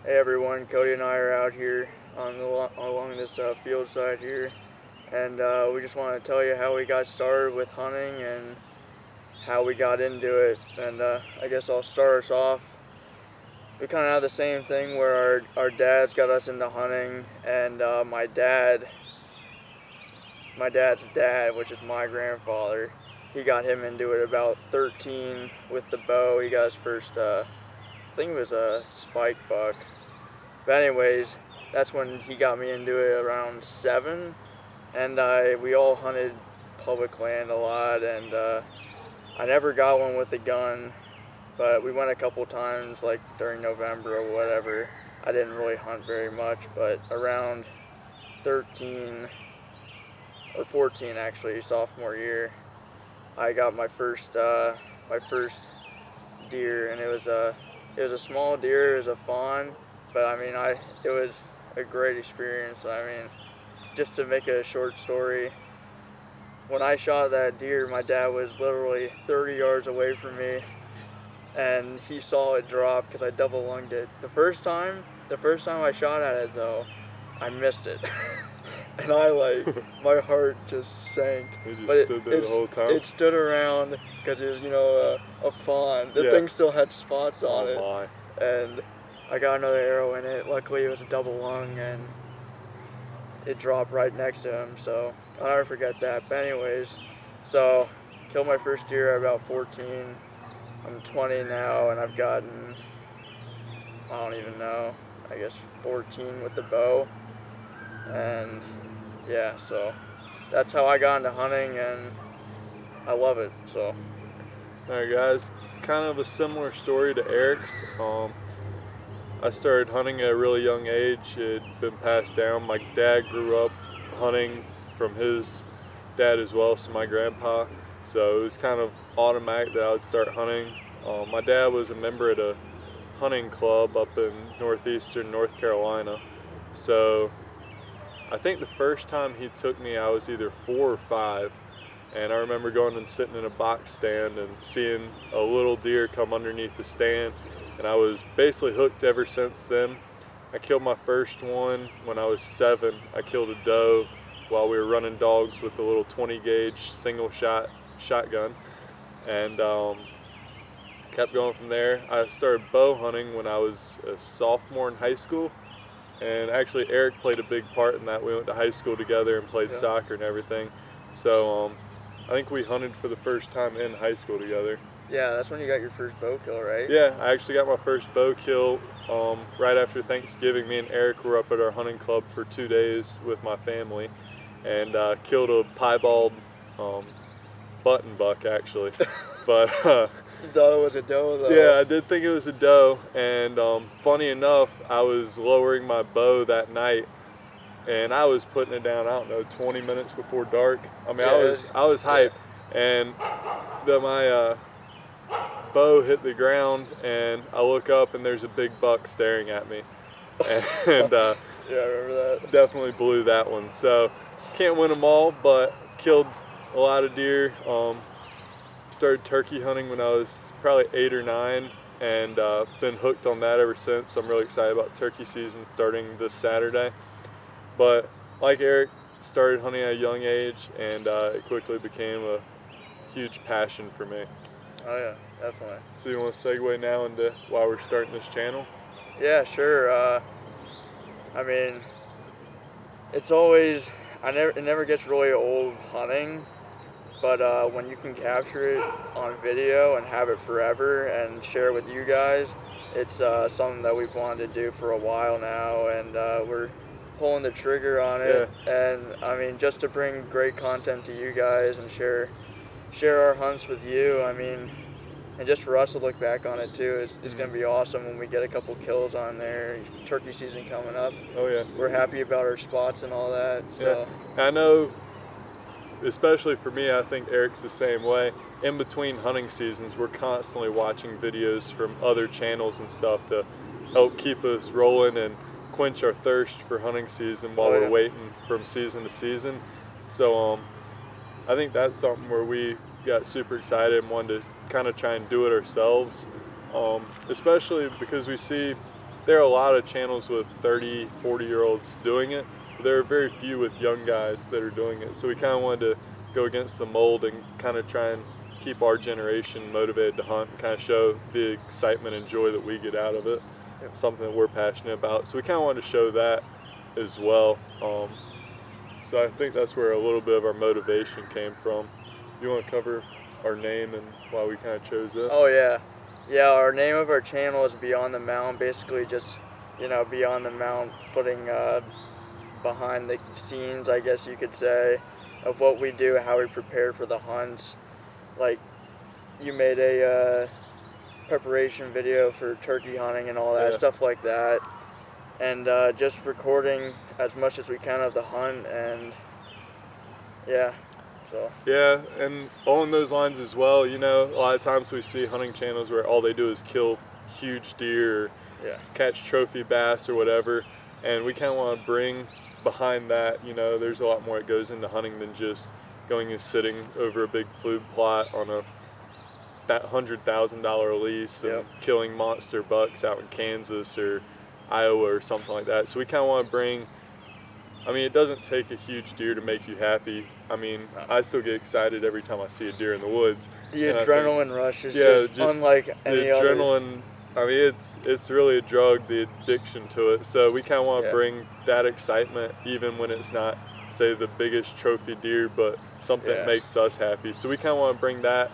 Hey everyone, Cody and I are out here along this field side here, and we just want to tell you how we got started with hunting and how we got into it. And I guess I'll start us off. We kind of have the same thing where our dads got us into hunting, and my dad's dad, which is my grandfather, he got him into it about 13 with the bow. He got his first, I think it was a spike buck. But anyways, that's when he got me into it around 7, and we all hunted public land a lot, and I never got one with a gun, but we went a couple times, like during November or whatever. I didn't really hunt very much, but around 13 or 14 actually, sophomore year, I got my first deer, and it was a small deer. It was a fawn. But I mean, it was a great experience. I mean, just to make a short story, when I shot that deer, my dad was literally 30 yards away from me, and he saw it drop because I double lunged it. The first time I shot at it though, I missed it, and my heart just sank. It just stood there the whole time? It stood around because it was a fawn. The thing still had spots on it. My. And I got another arrow in it. Luckily, it was a double lung, and it dropped right next to him, so I'll never forget that. But anyways, so killed my first deer at about 14. I'm 20 now, and I've gotten, I don't even know, I guess 14 with the bow. And yeah, so that's how I got into hunting, and I love it, so. Alright guys, kind of a similar story to Eric's. I started hunting at a really young age. It had been passed down. My dad grew up hunting from his dad as well, so my grandpa. So it was kind of automatic that I would start hunting. My dad was a member at a hunting club up in northeastern North Carolina. So I think the first time he took me, I was either 4 or 5. And I remember going and sitting in a box stand and seeing a little deer come underneath the stand. And I was basically hooked ever since then. I killed my first one when I was 7. I killed a doe while we were running dogs with a little 20 gauge single shot shotgun, and kept going from there. I started bow hunting when I was a sophomore in high school, and actually Eric played a big part in that. We went to high school together and played soccer and everything. So I think we hunted for the first time in high school together. Yeah, that's when you got your first bow kill, right? Yeah, I actually got my first bow kill right after Thanksgiving. Me and Eric were up at our hunting club for 2 days with my family, and killed a piebald button buck actually. But you thought it was a doe though? Yeah, I did think it was a doe, and funny enough, I was lowering my bow that night, and I was putting it down, I don't know, 20 minutes before dark. I mean, yeah, I was hyped, and my bow hit the ground, and I look up and there's a big buck staring at me, and yeah, I remember that. Definitely blew that one. So can't win them all, but killed a lot of deer. Started turkey hunting when I was probably 8 or 9, and been hooked on that ever since. I'm really excited about turkey season starting this Saturday. But like Eric, started hunting at a young age, and it quickly became a huge passion for me. Oh yeah, definitely. So you want to segue now into why we're starting this channel? Yeah, sure. I mean, it's always, it never gets really old hunting, but when you can capture it on video and have it forever and share it with you guys, it's something that we've wanted to do for a while now, and we're pulling the trigger on it. Yeah. And I mean, just to bring great content to you guys and share our hunts with you, I mean, and just for us to look back on it too, it's going to be awesome when we get a couple kills on there. Turkey season coming up. Oh yeah. We're happy about our spots and all that. So. Yeah. I know, especially for me, I think Eric's the same way. In between hunting seasons, we're constantly watching videos from other channels and stuff to help keep us rolling and quench our thirst for hunting season while we're waiting from season to season. So I think that's something where we got super excited and wanted to kind of try and do it ourselves, especially because we see there are a lot of channels with 30, 40-year-olds doing it, but there are very few with young guys that are doing it. So we kind of wanted to go against the mold and kind of try and keep our generation motivated to hunt and kind of show the excitement and joy that we get out of it. Something that we're passionate about. So we kind of wanted to show that as well. So I think that's where a little bit of our motivation came from. You want to cover our name and why we kind of chose it? Oh yeah. Yeah, our name of our channel is Beyond the Mount. Basically just, Beyond the Mount, putting behind the scenes, I guess you could say, of what we do, how we prepare for the hunts. Like, you made a preparation video for turkey hunting and all that, stuff like that. And just recording as much as we can of the hunt, and so. Yeah, and along those lines as well, a lot of times we see hunting channels where all they do is kill huge deer or catch trophy bass or whatever, and we kind of want to bring behind that, there's a lot more that goes into hunting than just going and sitting over a big fluke plot on that $100,000 lease and killing monster bucks out in Kansas or Iowa or something like that. So we kind of want to bring, it doesn't take a huge deer to make you happy. I still get excited every time I see a deer in the woods. The adrenaline rush is just unlike any other. The adrenaline, it's really a drug, the addiction to it. So we kind of want to bring that excitement even when it's not, say, the biggest trophy deer, but something that makes us happy. So we kind of want to bring that.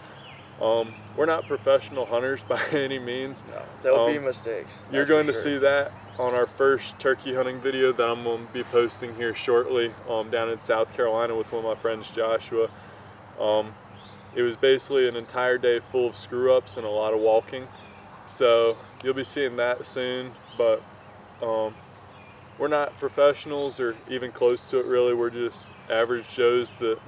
We're not professional hunters by any means. No, there'll be mistakes. You're going to see that on our first turkey hunting video that I'm going to be posting here shortly, down in South Carolina with one of my friends, Joshua. It was basically an entire day full of screw-ups and a lot of walking. So you'll be seeing that soon, but we're not professionals or even close to it really. We're just average Joes that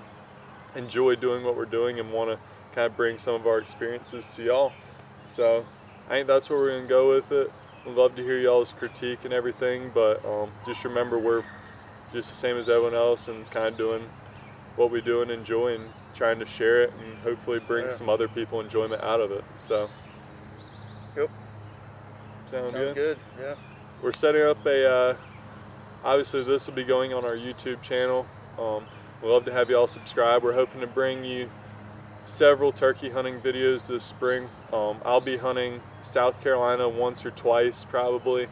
enjoy doing what we're doing and want to kind of bring some of our experiences to y'all. So I think that's where we're going to go with it. We'd love to hear y'all's critique and everything, but just remember we're just the same as everyone else and kind of doing what we do and enjoy and trying to share it and hopefully bring some other people enjoyment out of it. So Sounds good. Yeah. We're setting up obviously this will be going on our YouTube channel. We'd love to have y'all subscribe. We're hoping to bring you several turkey hunting videos this spring. I'll be hunting South Carolina once or twice probably,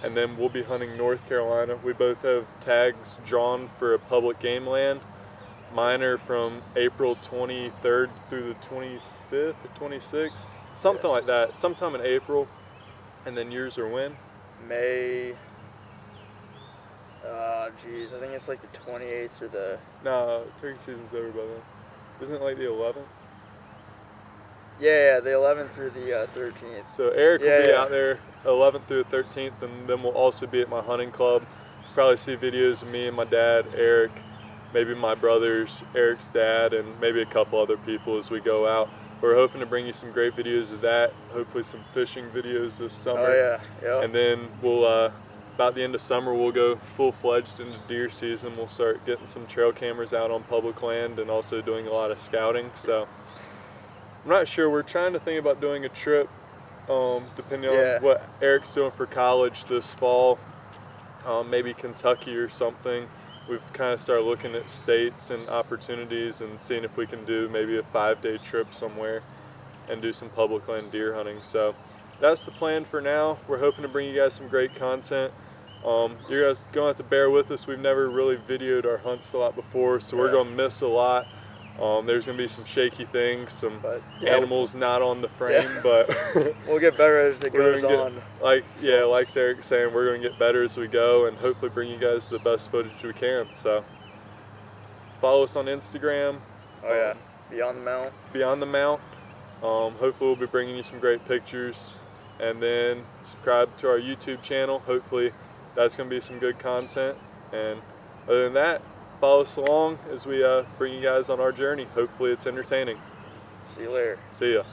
and then we'll be hunting North Carolina. We both have tags drawn for a public game land. Mine are from April 23rd through the 25th or 26th, something like that, sometime in April. And then yours are when? May, I think it's like the 28th or the... No, turkey season's over by then. Isn't it like the 11th? Yeah, the 11th through the 13th. So Eric will be out there 11th through the 13th, and then we'll also be at my hunting club. Probably see videos of me and my dad, Eric, maybe my brothers, Eric's dad, and maybe a couple other people as we go out. We're hoping to bring you some great videos of that, hopefully some fishing videos this summer. Oh yeah. And then we'll, about the end of summer, we'll go full-fledged into deer season. We'll start getting some trail cameras out on public land and also doing a lot of scouting. So I'm not sure. We're trying to think about doing a trip, depending on what Eric's doing for college this fall, maybe Kentucky or something. We've kind of started looking at states and opportunities and seeing if we can do maybe a 5-day trip somewhere and do some public land deer hunting. So that's the plan for now. We're hoping to bring you guys some great content. You're guys going to have to bear with us. We've never really videoed our hunts a lot before, so we're going to miss a lot. There's going to be some shaky things, some animals not on the frame, but we'll get better as it goes on. Like Eric's saying, we're going to get better as we go and hopefully bring you guys the best footage we can. So follow us on Instagram. Beyond the Mount. Beyond the Mount. Hopefully we'll be bringing you some great pictures, and then subscribe to our YouTube channel. Hopefully that's going to be some good content, and other than that, follow us along as we bring you guys on our journey. Hopefully it's entertaining. See you later. See ya.